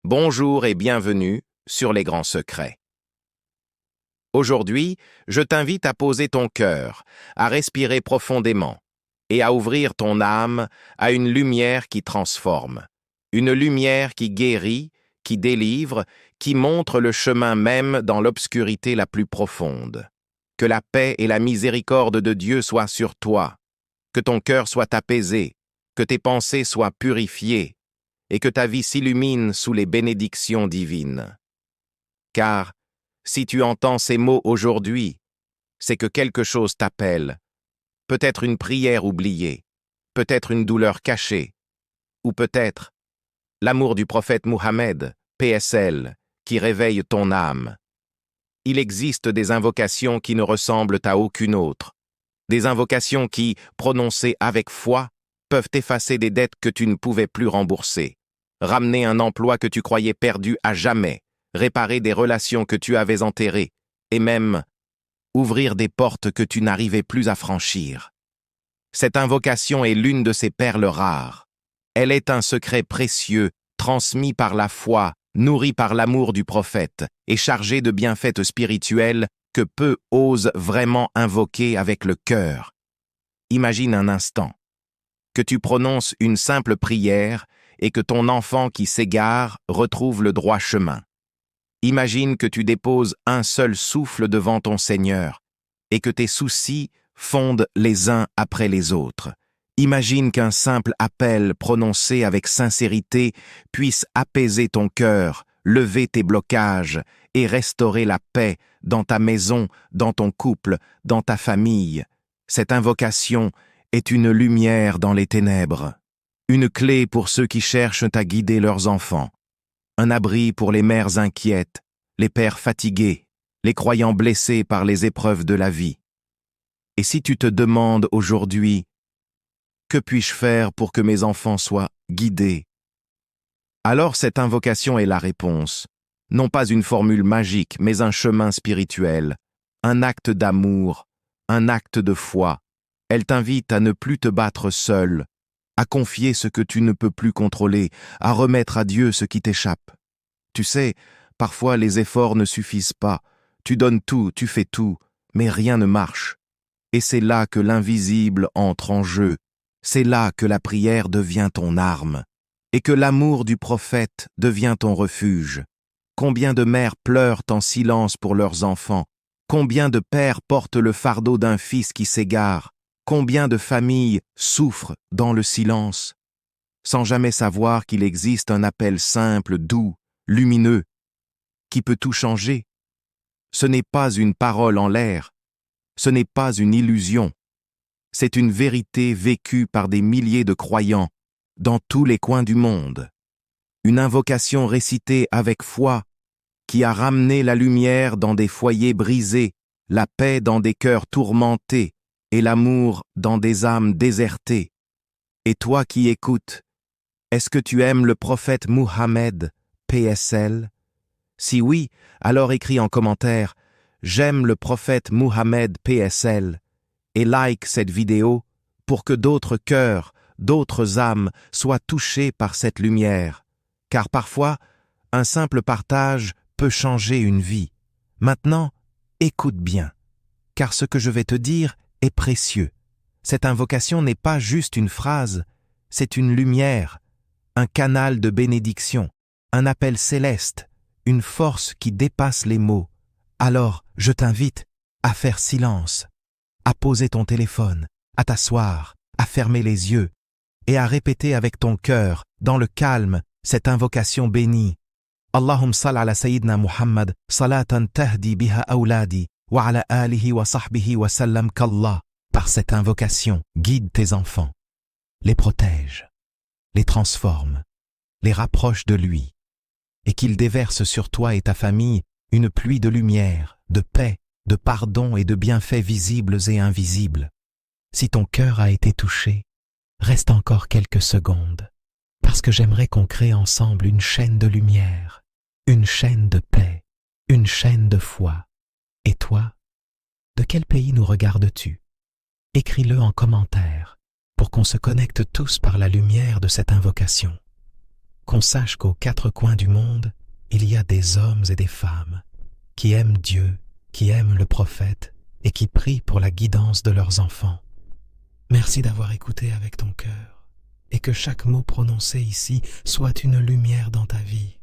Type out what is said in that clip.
Bonjour et bienvenue sur les grands secrets. Aujourd'hui, je t'invite à poser ton cœur, à respirer profondément et à ouvrir ton âme à une lumière qui transforme, une lumière qui guérit, qui délivre, qui montre le chemin même dans l'obscurité la plus profonde. Que la paix et la miséricorde de Dieu soient sur toi, que ton cœur soit apaisé, que tes pensées soient purifiées, et que ta vie s'illumine sous les bénédictions divines. Car, si tu entends ces mots aujourd'hui, c'est que quelque chose t'appelle, peut-être une prière oubliée, peut-être une douleur cachée, ou peut-être l'amour du prophète Mohammed, PSL, qui réveille ton âme. Il existe des invocations qui ne ressemblent à aucune autre, des invocations qui, prononcées avec foi, peuvent effacer des dettes que tu ne pouvais plus rembourser, ramener un emploi que tu croyais perdu à jamais, réparer des relations que tu avais enterrées, et même ouvrir des portes que tu n'arrivais plus à franchir. Cette invocation est l'une de ces perles rares. Elle est un secret précieux, transmis par la foi, nourri par l'amour du prophète, et chargé de bienfaits spirituels que peu osent vraiment invoquer avec le cœur. Imagine un instant que tu prononces une simple prière et que ton enfant qui s'égare retrouve le droit chemin. Imagine que tu déposes un seul souffle devant ton Seigneur et que tes soucis fondent les uns après les autres. Imagine qu'un simple appel prononcé avec sincérité puisse apaiser ton cœur, lever tes blocages et restaurer la paix dans ta maison, dans ton couple, dans ta famille. Cette invocation est une lumière dans les ténèbres, une clé pour ceux qui cherchent à guider leurs enfants, un abri pour les mères inquiètes, les pères fatigués, les croyants blessés par les épreuves de la vie. Et si tu te demandes aujourd'hui, que puis-je faire pour que mes enfants soient guidés? Alors cette invocation est la réponse, non pas une formule magique, mais un chemin spirituel, un acte d'amour, un acte de foi. Elle t'invite à ne plus te battre seul, à confier ce que tu ne peux plus contrôler, à remettre à Dieu ce qui t'échappe. Tu sais, parfois les efforts ne suffisent pas, tu donnes tout, tu fais tout, mais rien ne marche. Et c'est là que l'invisible entre en jeu, c'est là que la prière devient ton arme, et que l'amour du prophète devient ton refuge. Combien de mères pleurent en silence pour leurs enfants, combien de pères portent le fardeau d'un fils qui s'égare, combien de familles souffrent dans le silence, sans jamais savoir qu'il existe un appel simple, doux, lumineux, qui peut tout changer. Ce n'est pas une parole en l'air, ce n'est pas une illusion, c'est une vérité vécue par des milliers de croyants dans tous les coins du monde. Une invocation récitée avec foi qui a ramené la lumière dans des foyers brisés, la paix dans des cœurs tourmentés et l'amour dans des âmes désertées. Et toi qui écoutes, est-ce que tu aimes le prophète Mohammed, PSL? Si oui, alors écris en commentaire « J'aime le prophète Mohammed, PSL » et like cette vidéo pour que d'autres cœurs, d'autres âmes soient touchés par cette lumière. Car parfois, un simple partage peut changer une vie. Maintenant, écoute bien, car ce que je vais te dire est précieux. Cette invocation n'est pas juste une phrase, c'est une lumière, un canal de bénédiction, un appel céleste, une force qui dépasse les mots. Alors, je t'invite à faire silence, à poser ton téléphone, à t'asseoir, à fermer les yeux et à répéter avec ton cœur, dans le calme, cette invocation bénie. Allahumma salli ala Sayyidina Muhammad, salatan tahdi biha awladi, wa ala alihi wa sahbihi wa sallam qu'Allah, par cette invocation, guide tes enfants, les protège, les transforme, les rapproche de lui, et qu'il déverse sur toi et ta famille une pluie de lumière, de paix, de pardon et de bienfaits visibles et invisibles. Si ton cœur a été touché, reste encore quelques secondes, parce que j'aimerais qu'on crée ensemble une chaîne de lumière, une chaîne de paix, une chaîne de foi. Et toi, de quel pays nous regardes-tu? Écris-le en commentaire pour qu'on se connecte tous par la lumière de cette invocation. qu'on sache qu'aux quatre coins du monde, il y a des hommes et des femmes qui aiment Dieu, qui aiment le prophète et qui prient pour la guidance de leurs enfants. Merci d'avoir écouté avec ton cœur et que chaque mot prononcé ici soit une lumière dans ta vie.